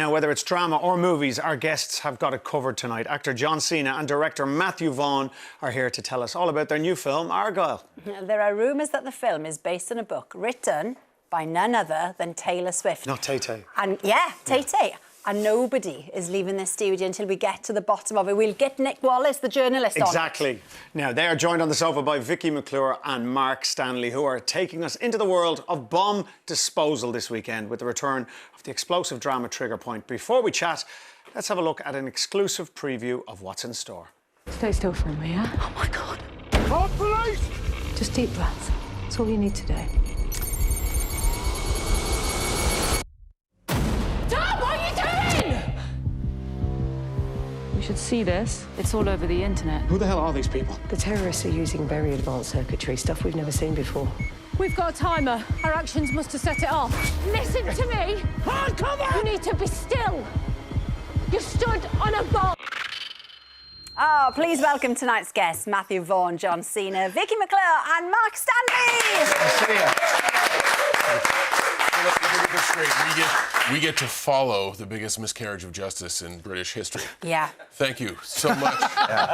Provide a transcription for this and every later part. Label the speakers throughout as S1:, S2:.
S1: Now, whether it's drama or movies, our guests have got it covered tonight. Actor John Cena and director Matthew Vaughn are here to tell us all about their new film, Argylle.
S2: There are rumours that the film is based on a book written by none other than Taylor Swift.
S1: Not Tay-Tay.
S2: And yeah, Tay-Tay. And nobody is leaving this studio until we get to the bottom of it. We'll get Nick Wallace, the journalist, on.
S1: Exactly. Now, they are joined on the sofa by Vicky McClure and Mark Stanley, who are taking us into the world of bomb disposal this weekend with the return of the explosive drama Trigger Point. Before we chat, let's have a look at an exclusive preview of what's in store.
S3: Stay still for me, yeah?
S2: Oh, my God.
S1: Call police!
S3: Just deep breaths. That's all you need to do. You should see this. It's all over the internet.
S1: Who the hell are these people?
S4: The terrorists are using very advanced circuitry, stuff we've never seen before.
S3: We've got a timer. Our actions must have set it off. Listen to me.
S1: Hard cover!
S3: You need to be still. You stood on a bomb.
S2: Oh, please welcome tonight's guests, Matthew Vaughn, John Cena, Vicky McClure and Mark Stanley.
S5: Let me get this straight. We get to follow the biggest miscarriage of justice in British history.
S2: Yeah.
S5: Thank you so much.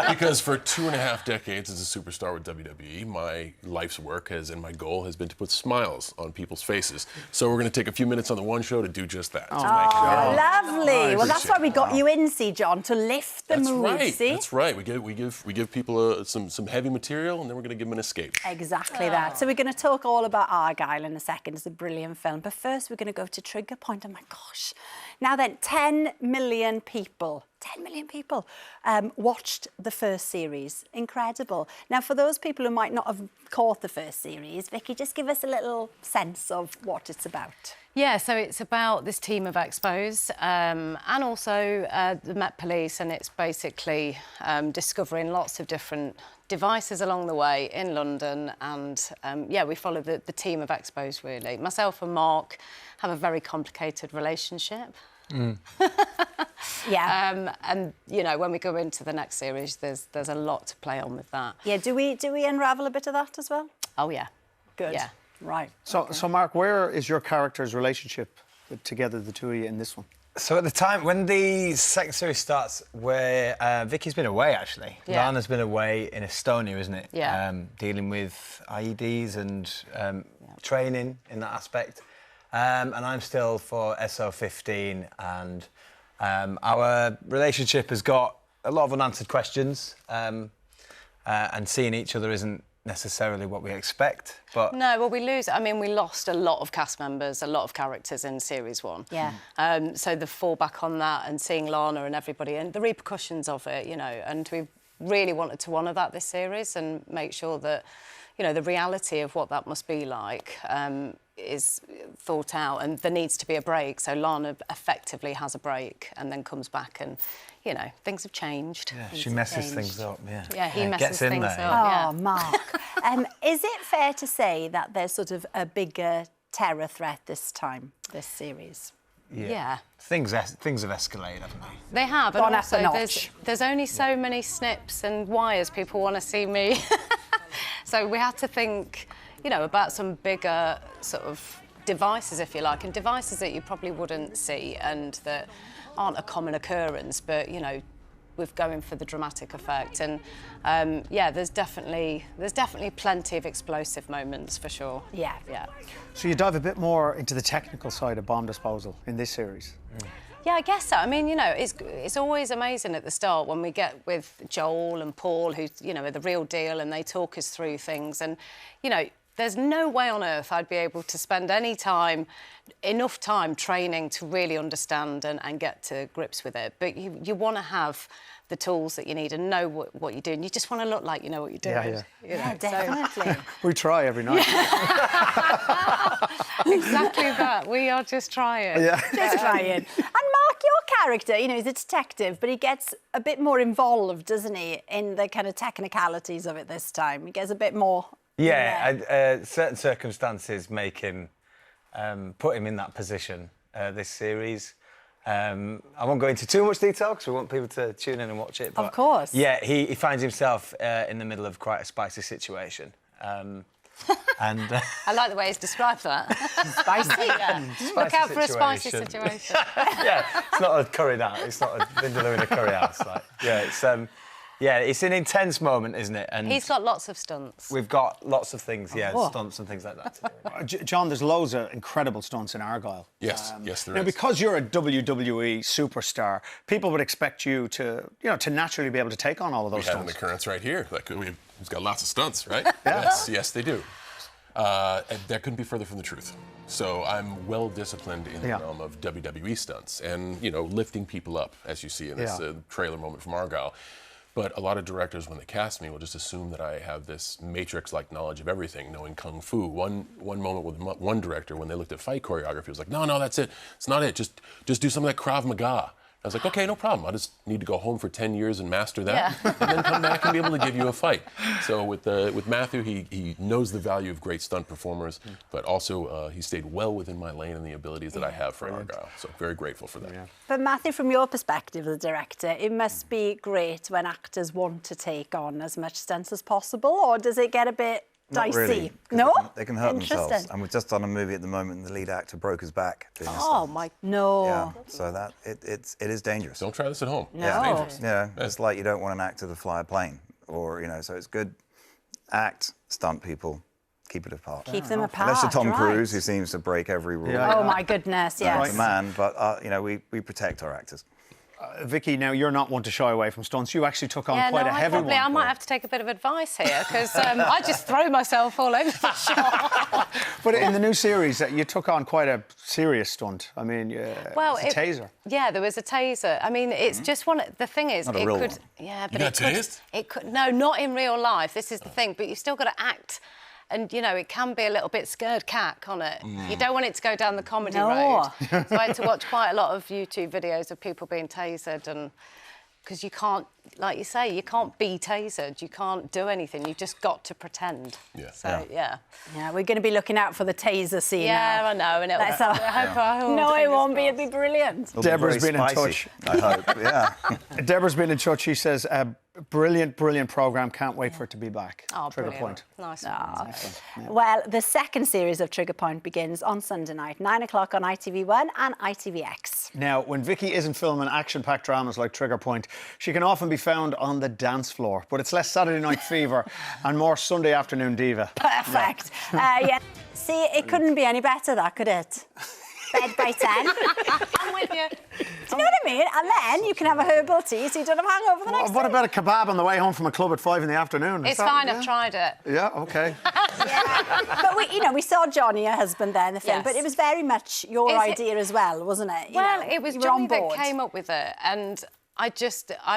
S5: Because for 2.5 decades as a superstar with WWE, my life's work and my goal has been to put smiles on people's faces. So we're going to take a few minutes on the One Show to do just that.
S2: Oh,
S5: so thank you.
S2: lovely. Well, that's why we got you in, see, John, to lift the mood,
S5: right.
S2: see?
S5: That's right. We give people some heavy material, and then we're going to give them an escape.
S2: Exactly that. So we're going to talk all about Argylle in a second. It's a brilliant film. But first, we're going to go to Trigger Point. Oh, my gosh. Now then, 10 million people watched the first series. Incredible. Now, for those people who might not have caught the first series, Vicky, just give us a little sense of what it's about.
S6: Yeah, so it's about this team of expos and also the Met Police, and it's basically discovering lots of different devices along the way in London, and yeah, we follow the team of expos, really. Myself and Mark have a very complicated relationship.
S2: Yeah.
S6: And, you know, when we go into the next series, there's a lot to play on with that.
S2: Yeah, do we unravel a bit of that as well?
S6: Oh, yeah.
S2: Good.
S6: Yeah.
S2: Right.
S1: So, Mark, where is your character's relationship together, the two of you, in this one?
S7: So at the time, when the second series starts, where Vicky's been away, actually.
S6: Yeah.
S7: Lana's been away in Estonia, isn't it?
S6: Yeah.
S7: Dealing with IEDs and training in that aspect. And I'm still for SO15, and our relationship has got a lot of unanswered questions, and seeing each other isn't necessarily what we expect, but...
S6: No, well, we lost a lot of cast members, a lot of characters in Series 1.
S2: Yeah.
S6: So the fallback on that and seeing Lana and everybody and the repercussions of it, you know, and we really wanted to honour that this series and make sure that, you know, the reality of what that must be like is thought out, and there needs to be a break. So Lana effectively has a break and then comes back, and, you know, things have changed.
S7: Yeah, she messes things up, yeah.
S6: Yeah, he messes things up.
S2: Oh, Mark. Is it fair to say that there's sort of a bigger terror threat this time, this series?
S6: Yeah.
S7: Things have escalated, haven't they?
S6: They have,
S2: Gone
S6: and
S2: up a
S6: also
S2: notch.
S6: there's only so many snips and wires people want to see me. So we had to think, you know, about some bigger sort of devices, if you like, and devices that you probably wouldn't see and that aren't a common occurrence, but, you know, we're going for the dramatic effect. And, yeah, there's definitely plenty of explosive moments, for sure.
S2: Yeah.
S6: Yeah.
S1: So you dive a bit more into the technical side of bomb disposal in this series.
S6: Yeah, I guess so. I mean, you know, it's always amazing at the start when we get with Joel and Paul, who, you know, are the real deal, and they talk us through things. And, you know, there's no way on earth I'd be able to spend enough time training to really understand and get to grips with it. But you want to have the tools that you need and know what you're doing. You just want to look like you know what you're doing.
S1: Yeah.
S6: You know,
S2: Yeah, definitely.
S1: We try every night.
S6: Exactly that. We are just trying.
S1: Yeah.
S2: Just trying. And Mark, your character, you know, he's a detective, but he gets a bit more involved, doesn't he, in the kind of technicalities of it this time? He gets a bit more...
S7: Yeah, certain circumstances make him, put him in that position, this series. I won't go into too much detail because we want people to tune in and watch it. But
S2: of course.
S7: Yeah, he finds himself in the middle of quite a spicy situation. And
S6: I like the way he's described that.
S2: Spicy.
S6: Look out for a spicy
S7: situation.
S6: situation.
S7: yeah, it's not a curry house. It's not a vindaloo in a curry house. Like, yeah, it's an intense moment, isn't it? And
S6: He's got lots of stunts.
S7: we've got lots of things, stunts and things like that to do.
S1: John, there's loads of incredible stunts in Argylle.
S5: Yes, yes, there
S1: Now,
S5: is.
S1: because you're a WWE superstar, people would expect you to, to naturally be able to take on all of those
S5: We have an
S1: stunts.
S5: occurrence right here. Like he's got lots of stunts, right? Yes, they do. And that couldn't be further from the truth. So I'm well disciplined in the realm of WWE stunts and, lifting people up, as you see in this trailer moment from Argylle. But a lot of directors, when they cast me, will just assume that I have this Matrix-like knowledge of everything, knowing Kung Fu. One moment with one director, when they looked at fight choreography, was like, no, that's it. It's not it. Just do some of that Krav Maga. I was like, okay, no problem. I just need to go home for 10 years and master that, and then come back and be able to give you a fight. So with Matthew, he knows the value of great stunt performers, but also he stayed well within my lane and the abilities that I have for Argylle. So very grateful for that. Yeah.
S2: But Matthew, from your perspective, the director, it must be great when actors want to take on as much stunts as possible, or does it get a bit
S8: Not
S2: dicey?
S8: really, 'cause
S2: No?
S8: they can hurt themselves.
S2: Interesting.
S8: And we've just done a movie at the moment, and the lead actor broke his back doing this.
S6: Oh, my...
S2: No.
S8: Yeah, so that it is dangerous.
S5: Don't try this at home.
S2: No.
S5: It's dangerous.
S8: Yeah, it's like you don't want an actor to fly a plane, or so it's good. Act, stunt people, keep it apart.
S2: Keep them apart.
S8: Unless you're Tom
S2: right.
S8: Cruise, who seems to break every rule.
S2: Oh, my goodness, yes.
S8: Like a man, but we protect our actors.
S1: Vicky, now you're not one to shy away from stunts. You actually took on quite a heavy one.
S6: I might have to take a bit of advice here, because I just throw myself all over the shop.
S1: But in the new series, you took on quite a serious stunt. I mean, it's a taser.
S6: Yeah, there was a taser. I mean, it's just one... The thing is,
S8: Not a
S6: it
S8: real
S6: could...
S8: one.
S6: Yeah, but
S5: You got tased?
S6: It could... No, not in real life. This is the thing. But you've still got to act. And, it can be a little bit scared cat, can't it? You don't want it to go down the comedy road. So I had to watch quite a lot of YouTube videos of people being tasered, and because you can't, like you say, you can't be tasered. You can't do anything. You've just got to pretend.
S5: Yeah.
S6: So, yeah.
S2: Yeah, we're going to be looking out for the taser scene
S6: Yeah,
S2: now.
S6: I know. And
S2: Let's have- No, it won't be. It'll be brilliant.
S8: It'll be
S1: Deborah's
S8: very
S1: been in
S8: spicy,
S1: touch.
S8: I hope, yeah.
S1: Deborah's been in touch. She says, brilliant programme. Can't wait for it to be back.
S6: Oh,
S1: Trigger
S6: brilliant.
S1: Point.
S6: Nice.
S2: Well, the second series of Trigger Point begins on Sunday night, 9 o'clock on ITV1 and ITVX.
S1: Now, when Vicky isn't filming action-packed dramas like Trigger Point, she can often be found on the dance floor. But it's less Saturday Night Fever and more Sunday afternoon diva.
S2: Perfect. Yeah. See, it couldn't be any better, that, could it? Bed by 10.
S6: I'm with you.
S2: Do you know what I mean? And then you can have a herbal tea so you don't have hangover the next
S1: What
S2: day.
S1: about a kebab on the way home from a club at 5 in the afternoon?
S6: It's fine, I've tried it.
S1: Yeah, OK.
S2: But we saw Johnny, your husband, there in the film,
S6: Yes.
S2: but it was very much your
S6: Is it-
S2: idea as well, wasn't it?
S6: Well, it was
S2: you were on
S6: Johnny that
S2: board.
S6: came up with it, and I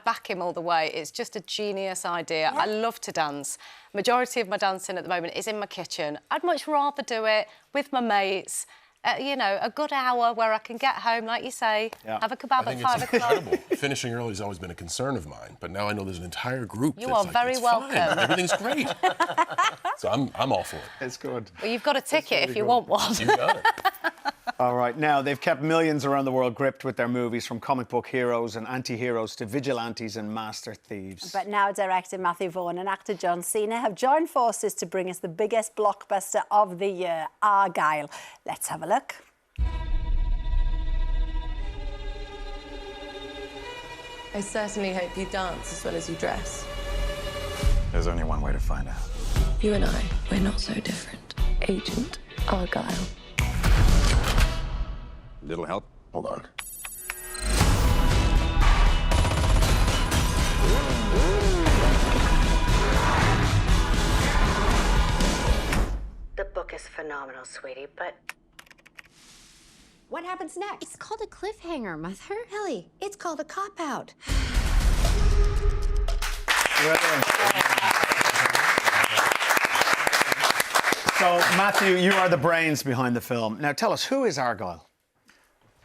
S6: back him all the way. It's just a genius idea. I love to dance. Majority of my dancing at the moment is in my kitchen. I'd much rather do it with my mates. A good hour where I can get home, like you say, have a kebab
S5: I
S6: at
S5: think
S6: 5
S5: it's
S6: o'clock.
S5: incredible. Finishing early has always been a concern of mine, but now I know there's an entire group.
S6: You
S5: that's
S6: are
S5: like,
S6: very
S5: "It's
S6: welcome."
S5: fine. Everything's great. So I'm all for it.
S1: It's good.
S6: Well, you've got a ticket if you want one.
S5: You got it.
S1: All right, now they've kept millions around the world gripped with their movies, from comic book heroes and anti-heroes to vigilantes and master thieves.
S2: But now director Matthew Vaughn and actor John Cena have joined forces to bring us the biggest blockbuster of the year, Argylle. Let's have a look.
S9: I certainly hope you dance as well as you dress.
S8: There's only one way to find out.
S9: You and I, we're not so different. Agent Argylle.
S8: Little help?
S5: Hold on.
S10: The book is phenomenal, sweetie, but what happens next?
S11: It's called a cliffhanger, Mother.
S10: Ellie, it's called a cop-out.
S1: So, Matthew, you are the brains behind the film. Now, tell us, who is Argylle?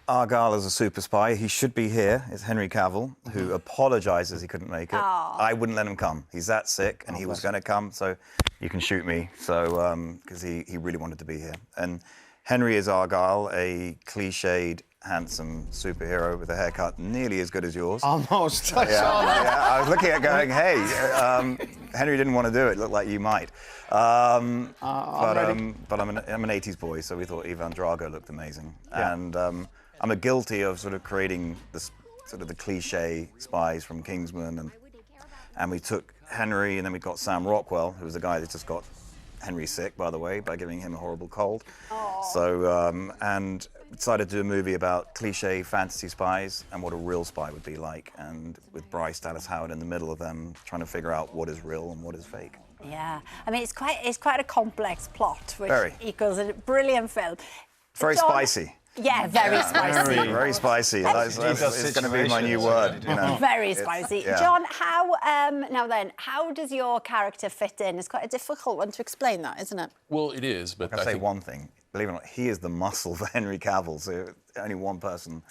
S8: Argylle is a super spy. He should be here. It's Henry Cavill, who apologises he couldn't make it. I wouldn't let him come. He's that sick, and he was going to come, so you can shoot me. So, because he really wanted to be here. And Henry is Argylle, a cliched, handsome superhero with a haircut nearly as good as yours.
S1: Almost. I saw that.
S8: Yeah, I was looking at going, hey, Henry didn't want to do it. Looked like you might. But I'm an 80s boy, so we thought Ivan Drago looked amazing.
S1: Yeah.
S8: And I'm guilty of sort of creating this sort of the cliche spies from Kingsman, and we took Henry, and then we got Sam Rockwell, who was the guy that just got Henry sick, by the way, by giving him a horrible cold. So, and decided to do a movie about cliche fantasy spies and what a real spy would be like, and with Bryce Dallas Howard in the middle of them, trying to figure out what is real and what is fake.
S2: Yeah, I mean, it's quite a complex plot, which
S8: Very.
S2: equals a brilliant film.
S8: Very
S2: John-
S8: spicy.
S2: Yeah, very spicy.
S8: Very spicy. It's going to be my new word. You know?
S2: Very spicy.
S8: Yeah.
S2: John, how does your character fit in? It's quite a difficult one to explain that, isn't it?
S5: Well, it is, but
S8: I'll say one thing. Believe it or not, he is the muscle for Henry Cavill. So only one person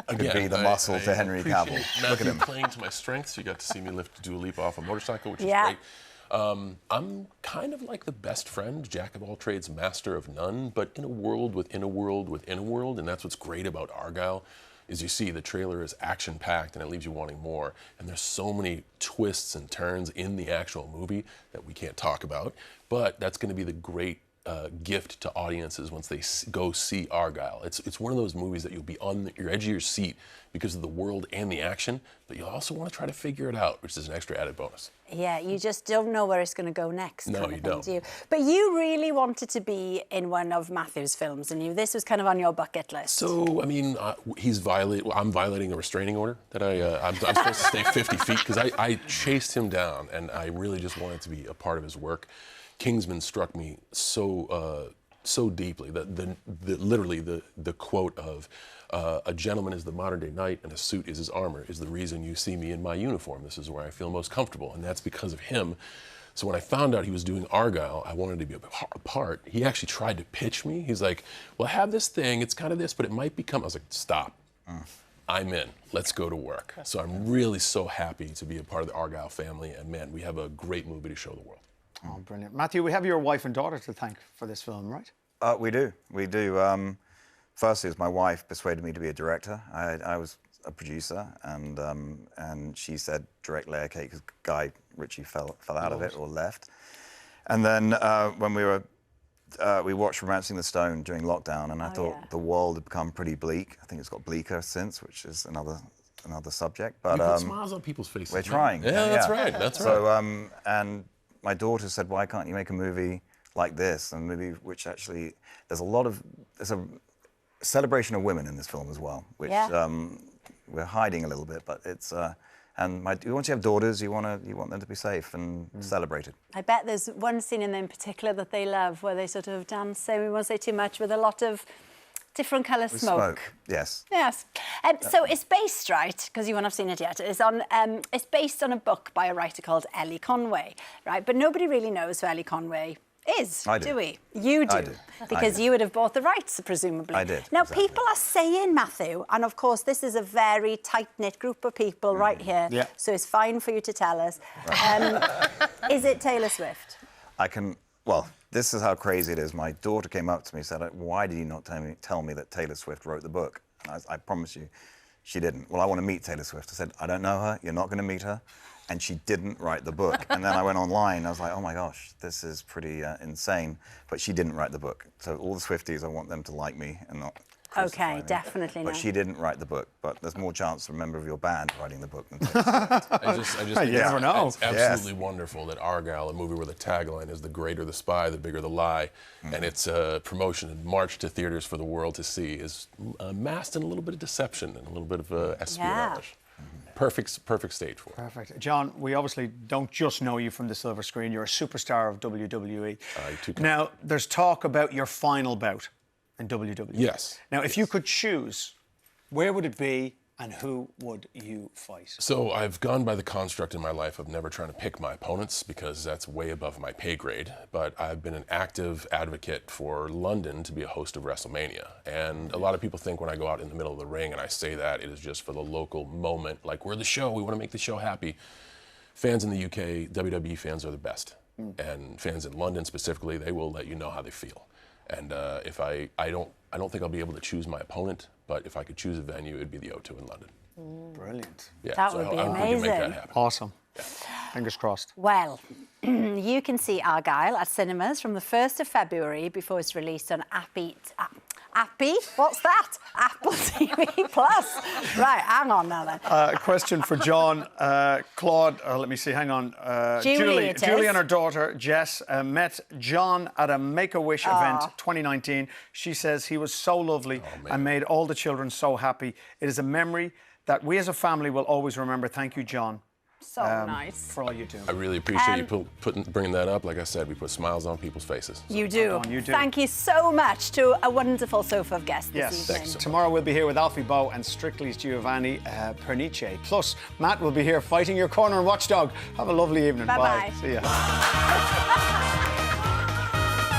S8: could be the muscle to Henry Cavill. Look at him.
S5: Playing to my strengths. You got to see me Dua Lipa off a motorcycle, which is
S2: Yeah.
S5: great. I'm kind of like the best friend, jack of all trades, master of none, but in a world within a world within a world, and that's what's great about Argylle, is you see the trailer is action-packed and it leaves you wanting more, and there's so many twists and turns in the actual movie that we can't talk about, but that's going to be the great gift to audiences once they go see Argylle. It's one of those movies that you'll be on your edge of your seat because of the world and the action, but you'll also want to try to figure it out, which is an extra added bonus.
S2: Yeah, you just don't know where it's going to go next.
S5: No,
S2: kind of
S5: you
S2: thing,
S5: don't.
S2: do you? But you really wanted to be in one of Matthew's films, and this was kind of on your bucket list.
S5: So, I mean, I'm violating a restraining order that I'm supposed to stay 50 feet because I chased him down, and I really just wanted to be a part of his work. Kingsman struck me so deeply that literally the quote of a gentleman is the modern day knight and a suit is his armor is the reason you see me in my uniform. This is where I feel most comfortable, and that's because of him. So when I found out he was doing Argylle, I wanted to be a part. He actually tried to pitch me. He's like, well, I have this thing, it's kind of this, but it might become. I was like, stop. I'm in. Let's go to work. So I'm really so happy to be a part of the Argylle family, and man, we have a great movie to show the world.
S1: Oh, brilliant. Matthew, we have your wife and daughter to thank for this film, right?
S8: We do. Firstly, it was my wife persuaded me to be a director. I was a producer, and she said direct layer cake because Guy Ritchie fell out of it or left. And then when we watched Romancing the Stone during lockdown, and I thought the world had become pretty bleak. I think it's got bleaker since, which is another subject. But
S5: we put smiles on people's faces.
S8: We're trying.
S5: Yeah, that's right. That's right.
S8: So and my daughter said, why can't you make a movie like this? And a movie which actually, there's a celebration of women in this film as well, which we're hiding a little bit, but it's, and once you have daughters, you want them to be safe and celebrated.
S2: I bet there's one scene in particular that they love where they sort of dance, we won't say too much, with a lot of different colour smoke.
S8: Yes.
S2: Yes. So it's based, right, because you won't have seen it yet, it's based on a book by a writer called Ellie Conway, right? But nobody really knows who Ellie Conway is, do we? You do.
S8: I do.
S2: Because you would have bought the rights, presumably.
S8: I did.
S2: Now,
S8: exactly.
S2: people are saying, Matthew, and of course, this is a very tight-knit group of people right here, so it's fine for you to tell us. Right. Is it Taylor Swift?
S8: Well, this is how crazy it is. My daughter came up to me and said, why did you not tell me that Taylor Swift wrote the book? And I promise you, she didn't. Well, I want to meet Taylor Swift. I said, I don't know her. You're not going to meet her. And she didn't write the book. And then I went online. I was like, oh, my gosh, this is pretty insane. But she didn't write the book. So all the Swifties, I want them to like me and not crucify me.
S2: Definitely
S8: But
S2: not.
S8: she didn't write the book. But there's more chance of a member of your band writing the book than
S5: I just think
S1: you never know.
S5: It's absolutely wonderful that Argylle, a movie where the tagline is the greater the spy, the bigger the lie, and its promotion and march to theaters for the world to see is masked in a little bit of deception and a little bit of espionage. Perfect stage for it.
S1: Perfect. John, we obviously don't just know you from the silver screen. You're a superstar of WWE. Now, there's talk about your final bout in WWE.
S5: Yes.
S1: Now, if you could choose, where would it be and who would you fight?
S5: So I've gone by the construct in my life of never trying to pick my opponents because that's way above my pay grade. But I've been an active advocate for London to be a host of WrestleMania. And a lot of people think when I go out in the middle of the ring and I say that, it is just for the local moment. Like, we're the show, we want to make the show happy. Fans in the UK, WWE fans are the best. And fans in London specifically, they will let you know how they feel. And if I don't think I'll be able to choose my opponent, but if I could choose a venue, it'd be the O2 in London.
S1: Brilliant.
S5: Yeah,
S2: that would be amazing.
S5: Make that happen.
S1: Awesome. Yeah. Fingers crossed.
S2: Well, You can see Argylle at cinemas from the 1st of February before it's released on Appy? What's that? Apple TV Plus. Right, hang on now then.
S1: A question for John. Claude, let me see, hang on. Julie and her daughter, Jess, met John at a Make-A-Wish event 2019. She says he was so lovely and made all the children so happy. It is a memory that we as a family will always remember. Thank you, John.
S2: So nice.
S1: For all you do.
S5: I really appreciate you bringing that up. Like I said, we put smiles on people's faces. So.
S2: You do. Thank you so much to a wonderful sofa of guests this evening.
S1: Yes. Tomorrow we'll be here with Alfie Bow and Strictly's Giovanni Pernice. Plus, Matt will be here fighting your corner and Watchdog. Have a lovely evening.
S2: Bye-bye.
S1: Bye. See ya.